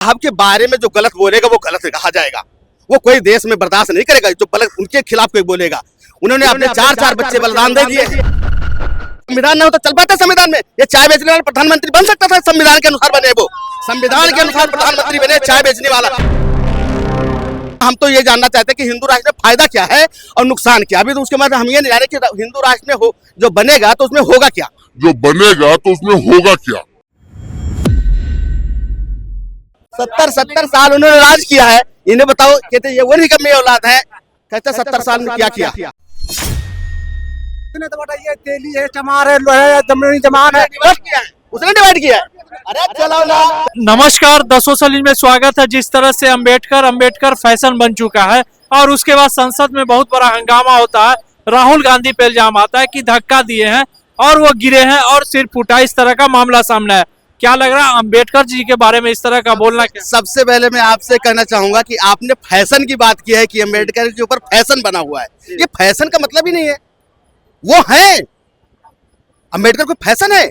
साहब के बारे में जो गलत बोलेगा वो गलत कहा जाएगा। वो कोई देश में बर्दाश्त नहीं करेगा जो गलत उनके खिलाफ कोई बोलेगा। उन्होंने अपने चार बच्चे बलिदान दे दिए। संविधान न हो तो चल पाता संविधान में। ये चाय बेचने वाला प्रधानमंत्री बन सकता था, संविधान के अनुसार बने, वो संविधान के अनुसार प्रधानमंत्री बने, चाय बेचने वाला। हम तो ये जानना चाहते हैं कि हिंदू राष्ट्र में फायदा क्या है और नुकसान क्या। अभी तो उसके बाद हम ये नहीं जाने कि हिंदू राष्ट्र में हो जो बनेगा तो उसमें होगा क्या, जो बनेगा तो उसमें होगा क्या। 70 साल उन्होंने राज किया है। इन्हें बताओ, कहते ये वो निकम्मे औलाद है, कहते 70 साल में क्या किया। उसने तो बताइए तेली है, चमार है, लोहा है, जमीनी जमान है, उसने डिवाइड किया है। अरे चलो ना। नमस्कार, 10 सलीज में स्वागत है। जिस तरह से अंबेडकर फैशन बन चुका है और उसके बाद संसद में बहुत बड़ा हंगामा होता है। राहुल गांधी पे इल्जाम आता है कि धक्का दिए हैं और वो गिरे हैं और सिर फूटा, इस तरह का मामला सामने है। क्या लग रहा है अंबेडकर जी के बारे में इस तरह का बोलना क्या? सबसे पहले मैं आपसे कहना चाहूंगा कि आपने फैशन की बात की है कि अंबेडकर के ऊपर फैशन बना हुआ है। ये फैशन का मतलब ही नहीं है। वो है अंबेडकर कोई फैशन है?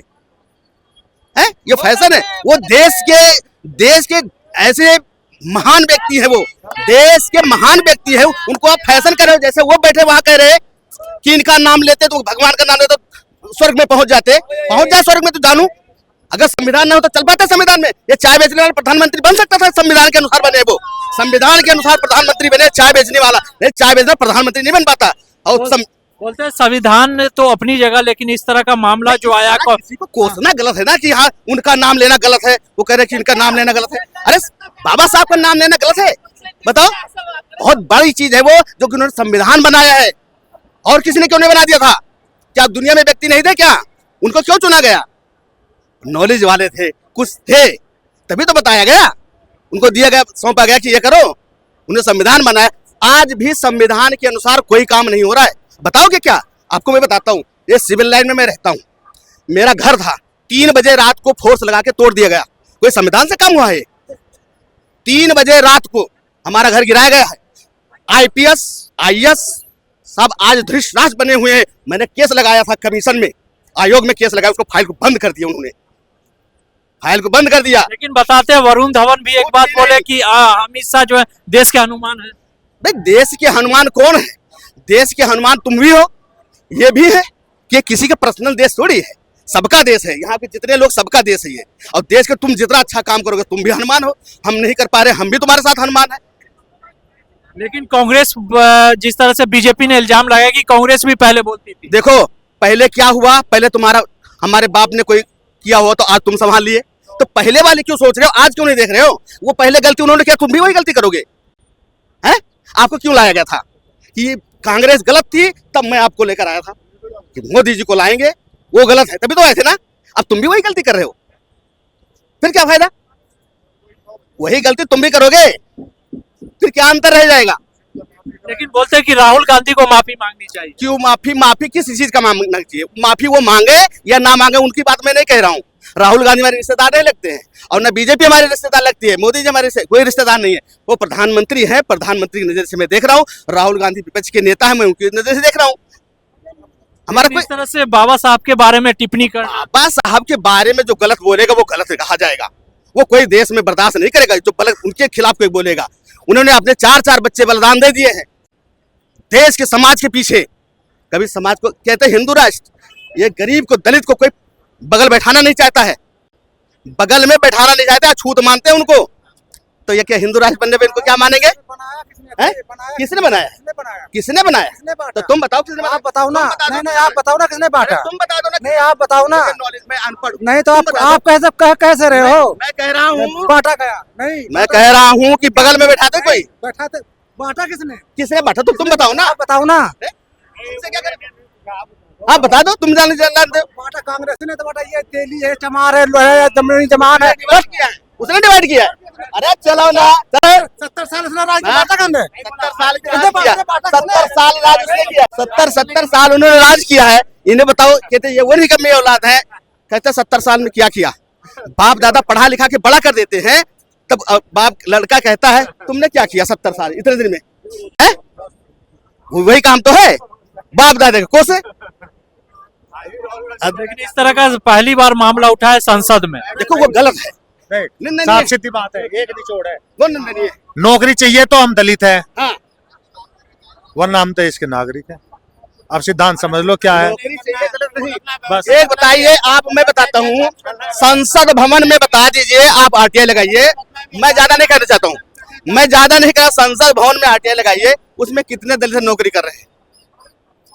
ये फैशन है। वो देश के ऐसे महान व्यक्ति है, वो देश के महान व्यक्ति है। उनको आप फैशन कर रहे हो। जैसे वो बैठे वहां कह रहे कि इनका नाम लेते तो भगवान का नाम लेते तो स्वर्ग में पहुंच जाए स्वर्ग में तो जानू। अगर संविधान न हो तो चल पाता संविधान में। ये चाय बेचने वाला प्रधानमंत्री बन सकता था, संविधान के अनुसार बने, वो संविधान के अनुसार प्रधानमंत्री बने, चाय बेचने वाला नहीं। चाय बेचने प्रधानमंत्री नहीं बन पाता। और बोलते हैं संविधान तो अपनी जगह, लेकिन इस तरह का मामला जो आया किसी को कोसना गलत है ना कि हाँ उनका नाम लेना गलत है। वो कह रहे कि इनका नाम लेना गलत है। अरे बाबा साहब का नाम लेना गलत है? बताओ, बहुत बड़ी चीज है वो जो कि उन्होंने संविधान बनाया है। और किसी ने क्यों नहीं बना दिया था? क्या दुनिया में व्यक्ति नहीं थे क्या? उनको क्यों चुना गया? नॉलेज वाले थे, कुछ थे, तभी तो बताया गया, उनको दिया गया, सौंपा गया कि ये करो। उन्हें संविधान बनाया। आज भी संविधान के अनुसार कोई काम नहीं हो रहा है। बताओगे क्या? आपको मैं बताता हूँ। ये सिविल लाइन में मैं रहता हूँ, मेरा घर था, 3 बजे रात को फोर्स लगा के तोड़ दिया गया। कोई संविधान से काम हुआ है? 3 बजे रात को हमारा घर गिराया गया है। IPS IAS सब आज धृष्टराष्ट्र बने हुए हैं। मैंने केस लगाया था कमीशन में, आयोग में केस लगाया, उसको फाइल को बंद कर दिया उन्होंने, फाइल को बंद कर दिया। लेकिन बताते हैं वरुण धवन भी एक बात बोले कि अमित शाह जो है देश के हनुमान है। भाई देश के हनुमान कौन है? देश के हनुमान तुम भी हो, ये भी है कि किसी का पर्सनल देश थोड़ी है, सबका देश है। यहाँ पे जितने लोग सबका देश है ये। और देश के तुम जितना अच्छा काम करोगे तुम भी हनुमान हो। हम नहीं कर पा रहे, हम भी तुम्हारे साथ हनुमान है। लेकिन कांग्रेस, जिस तरह से बीजेपी ने इल्जाम लगाया कि कांग्रेस भी पहले बोलती थी। देखो पहले क्या हुआ, पहले हमारे बाप ने कोई किया हो तो आज तुम संभाल लिए, तो पहले वाले क्यों सोच रहे हो? आज क्यों नहीं देख रहे हो? वो पहले गलती उन्होंने किया, तुम भी वही गलती करोगे। हैं? आपको क्यों लाया गया था कि कांग्रेस गलत थी? तब मैं आपको लेकर आया था कि मोदी जी को लाएंगे, वो गलत है, तभी तो आए थे ना। अब तुम भी वही गलती कर रहे हो, फिर क्या फायदा? वही गलती तुम भी करोगे, फिर क्या अंतर रह जाएगा? लेकिन बोलते हैं कि राहुल गांधी को माफी मांगनी चाहिए। क्यों माफी किस चीज का मांगना चाहिए? माफी वो मांगे या ना मांगे उनकी बात मैं नहीं कह रहा हूँ। राहुल गांधी हमारे रिश्तेदार नहीं लगते हैं और न बीजेपी हमारे रिश्तेदार लगती है। मोदी जी हमारे से कोई रिश्तेदार नहीं है। वो प्रधानमंत्री है, प्रधानमंत्री की नजर से मैं देख रहा हूँ। राहुल गांधी विपक्ष के नेता है, मैं उनकी नजर से देख रहा हूँ। हमारा कोई इस तरह से बाबा साहब के बारे में टिप्पणी कर, बाबा साहब के बारे में जो गलत बोलेगा वो गलत कहा जाएगा। वो कोई देश में बर्दाश्त नहीं करेगा जो गलत उनके खिलाफ कोई बोलेगा। उन्होंने अपने 4 बच्चे बलिदान दे दिए हैं देश के समाज के पीछे। कभी समाज को कहते हैं हिंदू राष्ट्र, ये गरीब को दलित को कोई बगल बैठाना नहीं चाहता है, बगल में बैठाना नहीं चाहता है, छूत मानते हैं उनको। तो ये क्या हिंदू राष्ट्र बनने पे इनको क्या मानेंगे? किसने बनाया? किसने बनाया? तो तुम बताओ किसने बनाया? आप बताओ ना। नहीं आप बताओ ना किसने बांटा। तुम बता दो ना। नहीं आप बताओ ना। मैं अनपढ़ हूं। नहीं तो आप कैसे रहे हो? मैं कह रहा हूँ, बांटा गया नहीं। मैं कह रहा हूँ कि बगल में बैठाते कोई। बैठाते बांटा किसने बांटा? तुम बताओ ना। आप बताओ ना। आप बता दो, तुम जानते हो। बांटा कांग्रेस ने तो बांटा। ये तेली है, चमार है, लोहा है, जमीनी जमान है, उसने डिवाइड किया है। अरे चलो ना। 70 साल उसने राज किया। 70 साल राज उसने किया। 70 साल उन्होंने राज किया है। इन्हें बताओ, कहते ये वो निकम्मे औलाद है, कहते 70 साल में क्या किया? बाप दादा पढ़ा लिखा के बड़ा कर देते हैं, तब बाप लड़का कहता है तुमने क्या किया 70 साल इतने दिन में? है वही काम तो है बाप दादा को से। लेकिन इस तरह का पहली बार मामला उठा है संसद में। देखो वो गलत है। निर्णय साफ नहीं है। सीधी बात है, एक निचोड़ है। वो निर्णय नहीं है। नौकरी चाहिए तो हम दलित है, हाँ, वरना हम देश के नागरिक है। अब सिद्धांत समझ लो क्या है। नौकरी चाहिए, गलत नहीं। बस एक बताइए आप, मैं बताता हूँ, संसद भवन में बता दीजिए, आप आरटीआई लगाइए। मैं ज्यादा नहीं कहना चाहता हूँ, मैं ज्यादा नहीं कहा, संसद भवन में आरटीआई लगाइए, उसमें कितने दलित नौकरी कर रहे हैं,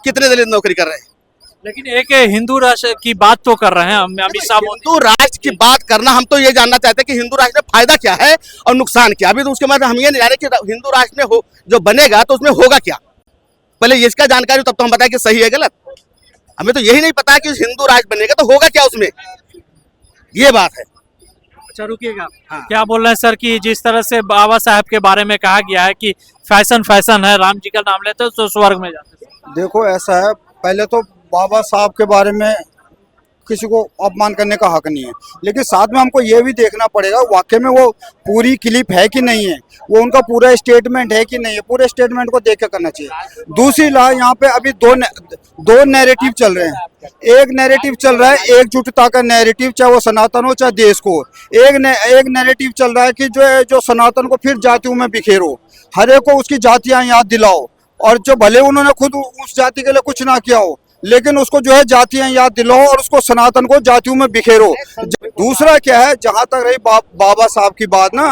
कितने दलित नौकरी कर रहे हैं। लेकिन एक हिंदू राष्ट्र की बात तो कर रहे हैं अमित शाह। हिंदू राष्ट्र की बात करना, हम तो ये जानना चाहते हैं कि हिंदू राष्ट्र में फायदा क्या है और नुकसान क्या। अभी तो उसके बाद हम ये नहीं जाने कि हिंदू राष्ट्र में हो जो बनेगा तो उसमें होगा क्या। पहले इसका जानकारी तब तो हम बताएं कि सही है गलत। हमें तो यही नहीं पता कि हिंदू राष्ट्र बनेगा तो होगा क्या उसमें, ये बात है। अच्छा रुकिएगा, क्या बोल रहे हैं सर कि जिस तरह से बाबा साहब के बारे में कहा गया है कि फैशन फैशन है, राम जी का नाम लेते हैं तो स्वर्ग में जाते हैं। देखो ऐसा है, पहले तो बाबा साहब के बारे में किसी को अपमान करने का हक नहीं है, लेकिन साथ में हमको ये भी देखना पड़ेगा वाकई में वो पूरी क्लिप है कि नहीं है, वो उनका पूरा स्टेटमेंट है कि नहीं है। पूरे स्टेटमेंट को देख के करना चाहिए। दूसरी ला, यहाँ पे अभी दो नैरेटिव चल रहे हैं। एक नैरेटिव चल रहा है एकजुटता का नैरेटिव, चाहे वो सनातन हो चाहे देश को। एक नैरेटिव चल रहा है कि जो सनातन को फिर जातियों में बिखेरो, हर एक को उसकी जातियां याद दिलाओ, और जो भले उन्होंने खुद उस जाति के लिए कुछ ना किया हो, लेकिन उसको जो है जातियां याद दिलाओ और उसको सनातन को जातियों में बिखेरो। दूसरा क्या है, जहां तक रही बाबा साहब की बात ना,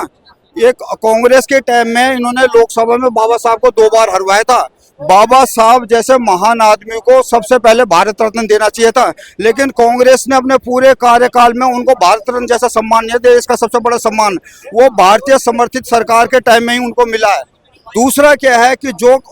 एक कांग्रेस के टाइम में इन्होंने लोकसभा में बाबा साहब को 2 बार हरवाया था। बाबा साहब जैसे महान आदमी को सबसे पहले भारत रत्न देना चाहिए था, लेकिन कांग्रेस ने अपने पूरे कार्यकाल में उनको भारत रत्न जैसा सम्मान नहीं दिया। इसका सबसे बड़ा सम्मान वो भारतीय समर्थित सरकार के टाइम में ही उनको मिला है। दूसरा क्या है कि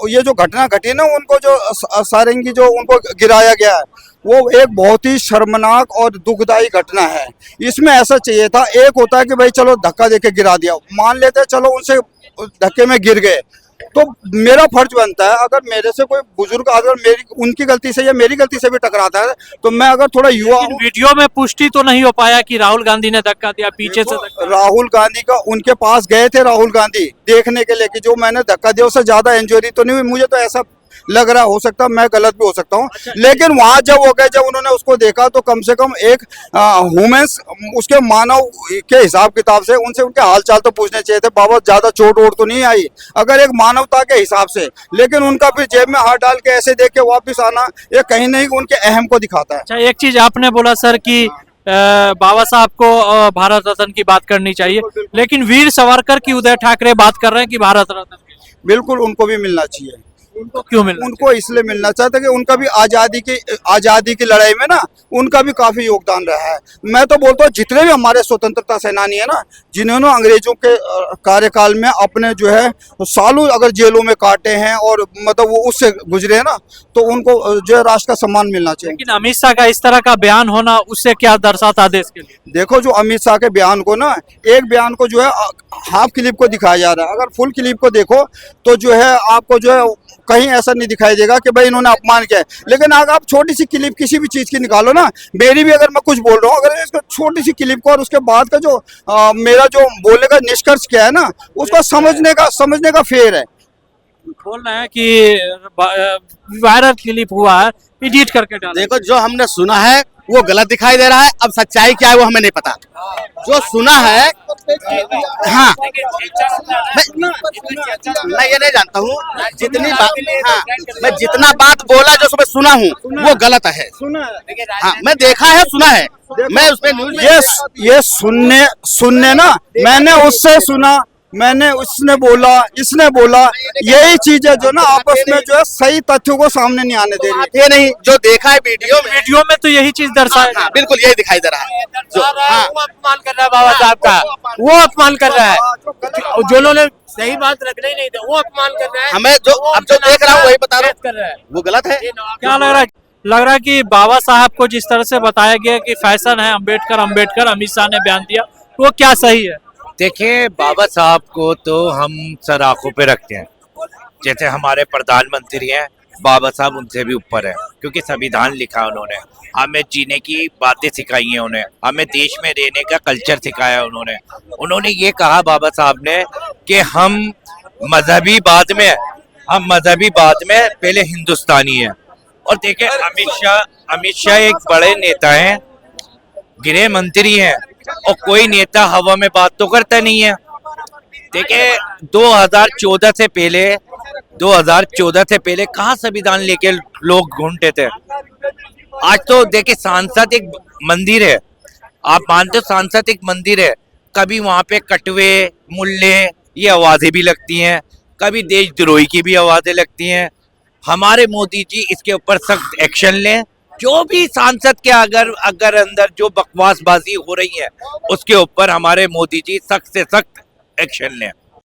ये जो घटना घटी ना, उनको जो सारंगी जो उनको गिराया गया है, वो एक बहुत ही शर्मनाक और दुखदायी घटना है। इसमें ऐसा चाहिए था, एक होता है कि भाई चलो धक्का देके गिरा दिया, मान लेते चलो उनसे धक्के में गिर गए, तो मेरा फर्ज बनता है, अगर मेरे से कोई बुजुर्ग अगर उनकी गलती से या मेरी गलती से भी टकराता है, तो मैं अगर थोड़ा युवा हूं। वीडियो में पुष्टि तो नहीं हो पाया कि राहुल गांधी ने धक्का दिया, पीछे से धक्का। राहुल गांधी का उनके पास गए थे राहुल गांधी देखने के लिए कि जो मैंने धक्का दिया उससे ज्यादा इंजरी तो नहीं हुई। मुझे तो ऐसा लग रहा, हो सकता मैं गलत भी हो सकता हूँ। लेकिन वहां जब हो गए, जब उन्होंने उसको देखा, तो कम से कम एक ह्यूमंस उसके मानव के हिसाब किताब से उनसे उनके हालचाल तो पूछने चाहिए थे। बाबा ज्यादा चोट वोट तो नहीं आई, अगर एक मानवता के हिसाब से, लेकिन उनका फिर जेब में हाथ डाल के ऐसे देख के वापिस आना, ये कहीं नहीं उनके अहम को दिखाता है। अच्छा, एक चीज आपने बोला सर कि बाबा साहब को भारत रत्न की बात करनी चाहिए, लेकिन वीर सावरकर की उदय ठाकरे बात कर रहे हैं कि भारत रत्न की। बिल्कुल उनको भी मिलना चाहिए। उनको क्यों मिलना? उनको इसलिए मिलना चाहता कि उनका भी आजादी की लड़ाई में ना उनका भी काफी योगदान रहा है। मैं तो बोलता हूँ जितने भी हमारे स्वतंत्रता सेनानी है ना, जिन्होंने अंग्रेजों के कार्यकाल में अपने जो है सालों अगर जेलों में काटे हैं और मतलब वो उससे गुजरे हैं ना, तो उनको जो है राष्ट्र का सम्मान मिलना चाहिए। लेकिन अमित शाह का इस तरह का बयान होना, उससे क्या दर्शाता देश के लिए? देखो, जो अमित शाह के बयान को ना, एक बयान को जो है हाफ क्लिप को दिखाया जा रहा है, अगर फुल क्लिप को देखो तो जो है आपको जो है कहीं ऐसा नहीं दिखाई देगा कि भाई इन्होंने अपमान किया है। लेकिन अगर आप छोटी सी क्लिप किसी भी चीज की निकालो ना, मेरी भी अगर मैं कुछ बोल रहा हूँ, अगर इसको छोटी सी क्लिप को और उसके बाद का जो मेरा जो बोलने का निष्कर्ष क्या है ना, उसको समझने का फेर है। बोल रहे हैं कि वायरल क्लिप हुआ है, एडिट करके डाला। देखो, जो हमने सुना है वो गलत दिखाई दे रहा है, अब सच्चाई क्या है वो हमें नहीं पता। जो सुना है, हाँ, मैं ये नहीं जानता हूँ, जितनी बात, हाँ, मैं जितना बात बोला जो सुबह सुना हूँ वो गलत है। हाँ, मैं देखा है, सुना है, मैं उसमें न्यूज ये सुनने ना, मैंने उससे सुना, मैंने उसने बोला, इसने बोला, यही चीज है जो ना आपस में जो है सही तथ्यों को सामने नहीं आने दे रही। ये नहीं, जो देखा है वीडियो में तो यही चीज दर्शाया। हाँ, बिल्कुल यही दिखाई दे रहा है। जो हाँ, वो अपमान कर रहा है बाबा साहब का, वो अपमान कर रहा है। जो लोग सही बात रखना ही नहीं था, वो अपमान कर रहा है। हमें जो अब जो देख रहा हूँ वही बता रहा कर रहा है, हूँ, वो गलत है। क्या लग रहा है कि बाबा साहब को जिस तरह से बताया गया कि फैशन है अंबेडकर, अमित शाह ने बयान दिया, वो क्या सही है? देखिए, बाबा साहब को तो हम सर आंखों पे रखते हैं, जैसे हमारे प्रधानमंत्री हैं, बाबा साहब उनसे भी ऊपर है, क्योंकि संविधान लिखा उन्होंने, हमें जीने की बातें सिखाई हैं, उन्हें हमें देश में रहने का कल्चर सिखाया उन्होंने ये कहा बाबा साहब ने कि हम मजहबी बाद में पहले हिंदुस्तानी है। और देखिए, अमित शाह एक बड़े नेता हैं, गृह मंत्री हैं, और कोई नेता हवा में बात तो करता नहीं है। देखिए 2014 से पहले कहाँ संविधान लेके लोग घूमते थे। आज तो देखिए सांसद एक मंदिर है, आप मानते हो सांसद एक मंदिर है, कभी वहां पे कटवे मुल्ले ये आवाजें भी लगती हैं, कभी देशद्रोही की भी आवाजें लगती हैं। हमारे मोदी जी इसके ऊपर सख्त एक्शन लें। जो भी सांसद के अगर अंदर जो बकवासबाजी हो रही है उसके ऊपर हमारे मोदी जी सख्त से सख्त एक्शन लें।